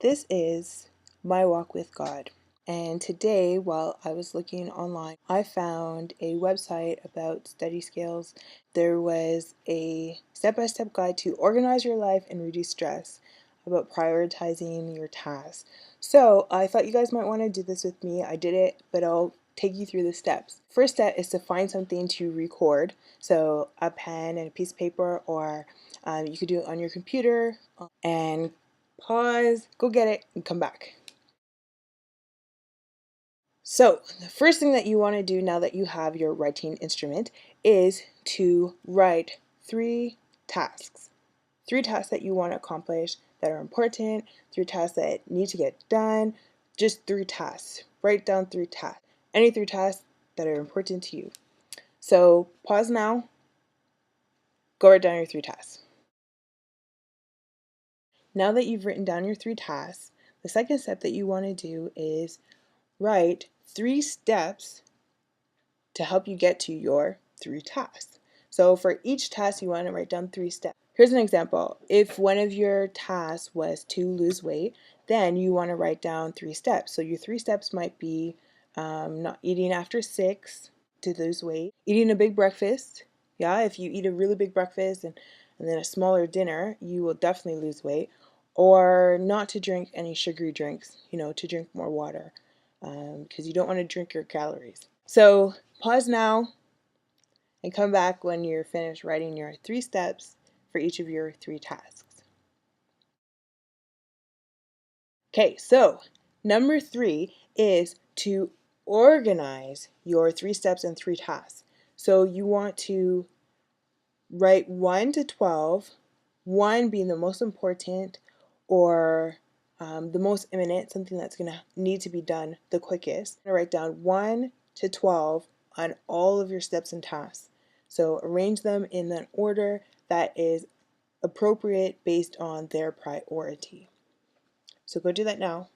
This is my walk with God. And today, while I was looking online, I found a website about study skills. There was a step-by-step guide to organize your life and reduce stress about prioritizing your tasks. So I thought you guys might want to do this with me. I did it, but I'll take you through the steps. First step is to find something to record. So a pen and a piece of paper, or you could do it on your computer, and pause, go get it, and come back. So, the first thing that you want to do now that you have your writing instrument is to write tasks. Three tasks that you want to accomplish that are important, three tasks that need to get done, just three tasks. Write down three tasks. Any three tasks that are important to you. So, pause now, go write down your three tasks. Now that you've written down your three tasks, the second step that you want to do is write 3 steps to help you get to your 3 tasks. So for each task, you want to write down 3 steps. Here's an example. If one of your tasks was to lose weight, then you want to write down 3 steps. So your 3 steps might be not eating after 6 to lose weight, eating a big breakfast. Yeah, if you eat a really big breakfast and then a smaller dinner, you will definitely lose weight. Or not to drink any sugary drinks, to drink more water, because you don't want to drink your calories. So pause now and come back when you're finished writing your 3 steps for each of your 3 tasks. Okay, so number 3 is to organize your 3 steps and 3 tasks. So you want to write 1 to 12, 1 being the most important or the most imminent, something that's going to need to be done the quickest. Write down 1 to 12 on all of your steps and tasks. So arrange them in an order that is appropriate based on their priority. So go do that now.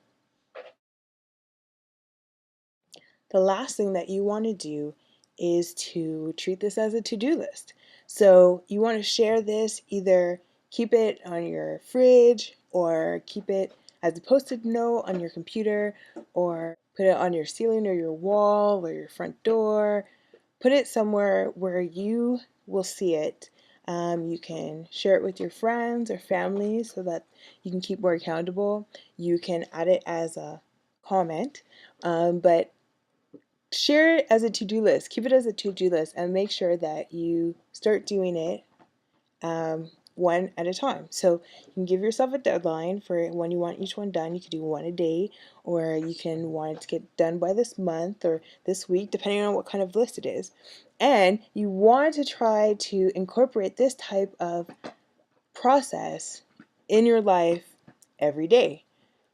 The last thing that you want to do is to treat this as a to-do list. So you want to share this, either keep it on your fridge or keep it as a post-it note on your computer, or put it on your ceiling or your wall or your front door. Put it somewhere where you will see it. You can share it with your friends or family so that you can keep more accountable. You can add it as a comment, but share it as a to-do list. Keep it as a to-do list and make sure that you start doing it one at a time. So you can give yourself a deadline for when you want each one done. You could do one a day, or you can want it to get done by this month or this week, depending on what kind of list it is. And you want to try to incorporate this type of process in your life every day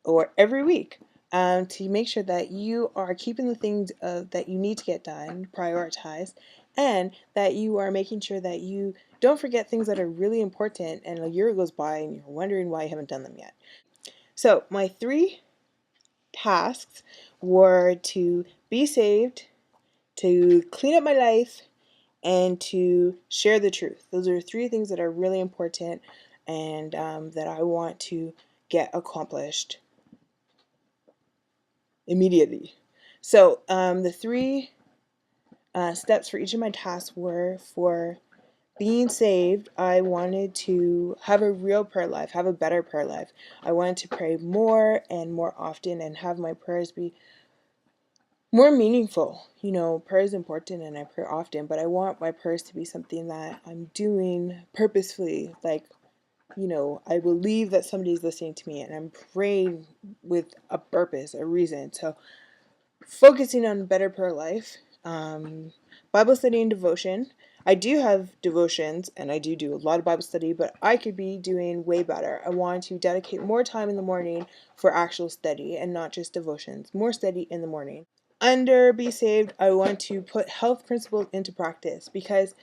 or every week, to make sure that you are keeping the things that you need to get done prioritized, and that you are making sure that you don't forget things that are really important and a year goes by and you're wondering why you haven't done them yet. So my 3 tasks were to be saved, to clean up my life, and to share the truth. Those are 3 things that are really important and that I want to get accomplished immediately. So the 3 steps for each of my tasks were: for being saved, I wanted to have a real prayer life, have a better prayer life. I wanted to pray more and more often and have my prayers be more meaningful. Prayer is important and I pray often, but I want my prayers to be something that I'm doing purposefully. Like, I believe that somebody's listening to me and I'm praying with a purpose, a reason. So focusing on better prayer life, Bible study and devotion. I do have devotions and I do a lot of Bible study, but I could be doing way better. I want to dedicate more time in the morning for actual study and not just devotions. More study in the morning. Under Be Saved, I want to put health principles into practice, because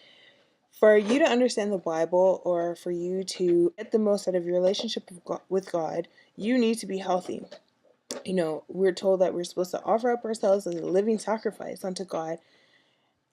for you to understand the Bible, or for you to get the most out of your relationship with God, you need to be healthy. We're told that we're supposed to offer up ourselves as a living sacrifice unto God,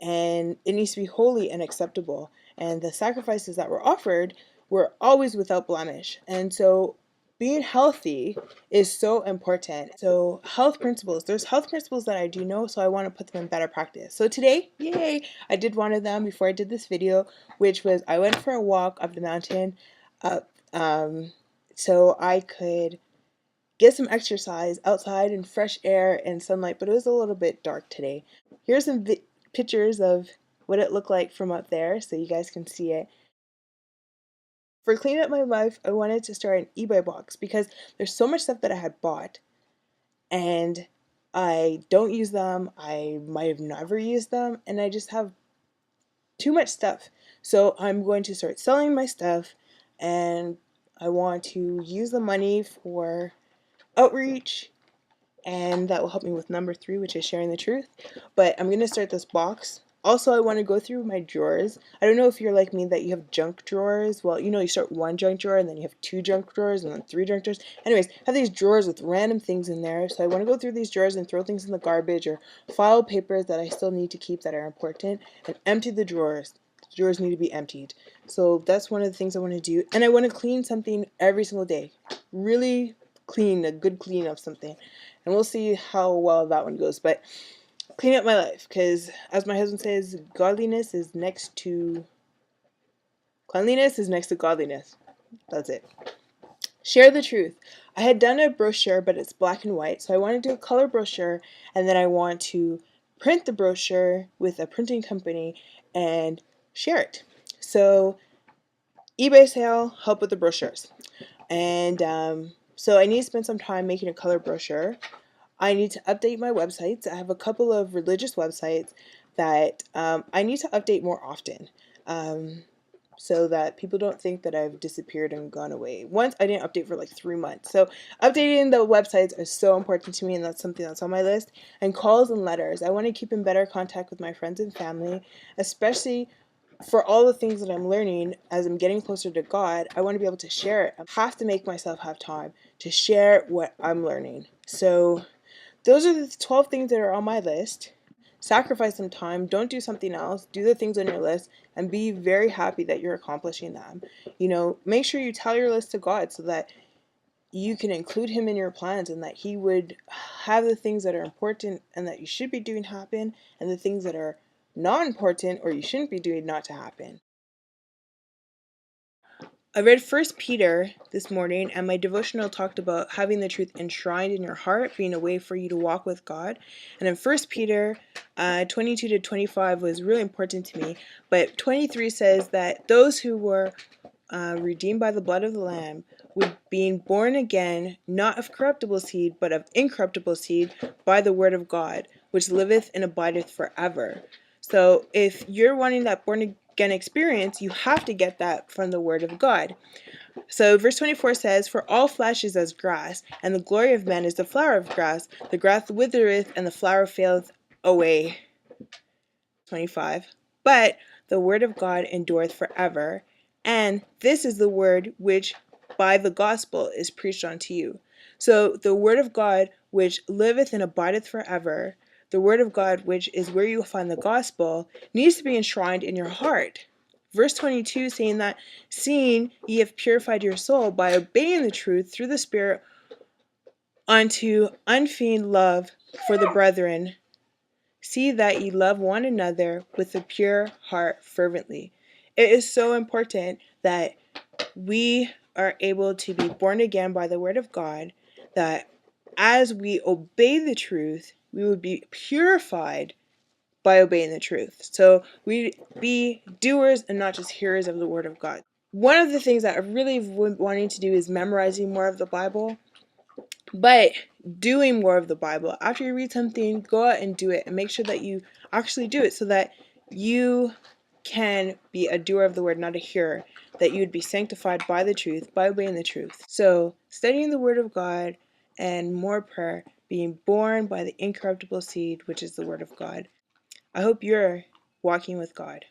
and it needs to be holy and acceptable. And the sacrifices that were offered were always without blemish. And so being healthy is so important. So health principles, there's health principles that I do know, so I want to put them in better practice. So today, yay, I did one of them before I did this video, which was I went for a walk up the mountain up so I could get some exercise outside in fresh air and sunlight, but it was a little bit dark today. Here's some pictures of what it looked like from up there so you guys can see it. For Clean Up My Life, I wanted to start an eBay box because there's so much stuff that I had bought and I don't use them. I might have never used them and I just have too much stuff. So I'm going to start selling my stuff and I want to use the money for outreach, and that will help me with number 3, which is sharing the truth. But I'm going to start this box. Also, I want to go through my drawers. I don't know if you're like me that you have junk drawers. Well, you start one junk drawer and then you have 2 junk drawers and then 3 junk drawers. Anyways, I have these drawers with random things in there. So I want to go through these drawers and throw things in the garbage or file papers that I still need to keep that are important and empty the drawers. The drawers need to be emptied. So that's one of the things I want to do. And I want to clean something every single day. Really clean, a good clean of something. And we'll see how well that one goes. But clean up my life, because as my husband says, cleanliness is next to godliness. That's it. Share the truth. I had done a brochure, but it's black and white, so I want to do a color brochure, and then I want to print the brochure with a printing company and share it. So eBay sale, help with the brochures. And so I need to spend some time making a color brochure. I need to update my websites. I have a couple of religious websites that I need to update more often so that people don't think that I've disappeared and gone away. Once I didn't update for like 3 months. So updating the websites is so important to me, and that's something that's on my list. And calls and letters. I want to keep in better contact with my friends and family, especially for all the things that I'm learning as I'm getting closer to God. I want to be able to share it. I have to make myself have time to share what I'm learning. So those are the 12 things that are on my list. Sacrifice some time, don't do something else, do the things on your list, and be very happy that you're accomplishing them. Make sure you tell your list to God so that you can include Him in your plans and that He would have the things that are important and that you should be doing happen, and the things that are not important or you shouldn't be doing not to happen. I read First Peter this morning, and my devotional talked about having the truth enshrined in your heart, being a way for you to walk with God. And in First Peter 22 to 25 was really important to me. But 23 says that those who were redeemed by the blood of the Lamb, with being born again, not of corruptible seed, but of incorruptible seed, by the word of God, which liveth and abideth forever. So if you're wanting that born again experience, you have to get that from the word of God. So verse 24 says, "For all flesh is as grass, and the glory of man is the flower of grass. The grass withereth, and the flower faileth away." 25. "But the word of God endureth forever. And this is the word which by the gospel is preached unto you." So the word of God which liveth and abideth forever, the word of God which is where you will find the gospel, needs to be enshrined in your heart. Verse 22 saying that, "Seeing ye have purified your soul by obeying the truth through the Spirit unto unfeigned love for the brethren, see that ye love one another with a pure heart fervently." It is so important that we are able to be born again by the word of God, that as we obey the truth, we would be purified by obeying the truth. So we be doers and not just hearers of the word of God. One of the things that I really wanting to do is memorizing more of the Bible, but doing more of the Bible. After you read something, go out and do it and make sure that you actually do it so that you can be a doer of the word, not a hearer, that you would be sanctified by the truth, by obeying the truth. So studying the word of God and more prayer, being born by the incorruptible seed, which is the word of God. I hope you're walking with God.